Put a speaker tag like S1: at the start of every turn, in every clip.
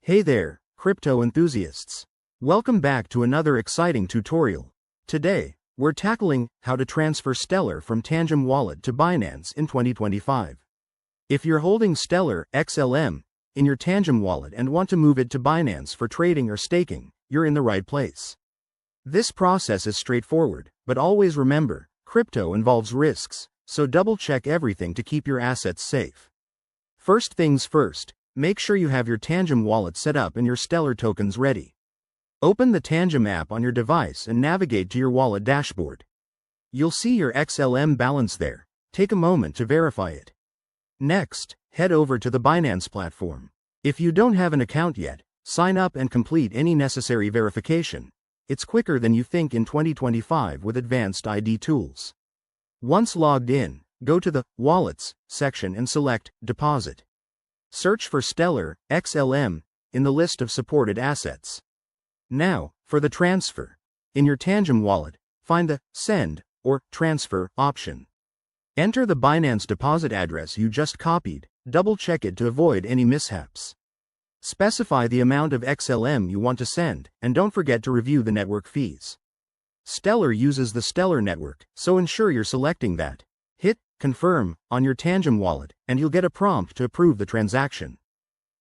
S1: Hey there, crypto enthusiasts. Welcome back to another exciting tutorial. Today, we're tackling how to transfer Stellar from Tangem Wallet to Binance in 2025. If you're holding Stellar XLM in your Tangem Wallet and want to move it to Binance for trading or staking, you're in the right place. This process is straightforward, but always remember, crypto involves risks, so double-check everything to keep your assets safe. First things first, make sure you have your Tangem wallet set up and your Stellar tokens ready. Open the Tangem app on your device and navigate to your wallet dashboard. You'll see your XLM balance there. Take a moment to verify it. Next, head over to the Binance platform. If you don't have an account yet, sign up and complete any necessary verification. It's quicker than you think in 2025 with advanced ID tools. Once logged in, go to the Wallets section and select Deposit. Search for Stellar XLM in the list of supported assets. Now, for the transfer. In your Tangem wallet, find the Send or Transfer option. Enter the Binance deposit address you just copied, double-check it to avoid any mishaps. Specify the amount of XLM you want to send, and don't forget to review the network fees. Stellar uses the Stellar network, so ensure you're selecting that. Hit Confirm on your Tangem wallet, and you'll get a prompt to approve the transaction.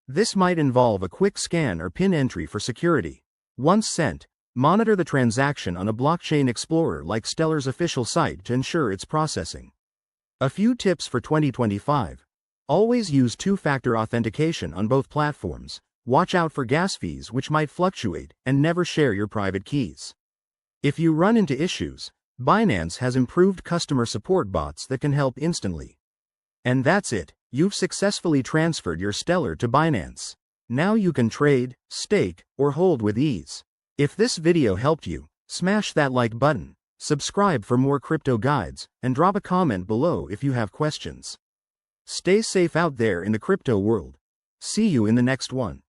S1: This might involve a quick scan or PIN entry for security. Once sent, monitor the transaction on a blockchain explorer like Stellar's official site to ensure it's processing. A few tips for 2025. Always use two-factor authentication on both platforms. Watch out for gas fees which might fluctuate, and never share your private keys. If you run into issues, Binance has improved customer support bots that can help instantly. And that's it, you've successfully transferred your Stellar to Binance. Now you can trade, stake, or hold with ease. If this video helped you, smash that like button, subscribe for more crypto guides, and drop a comment below if you have questions. Stay safe out there in the crypto world. See you in the next one.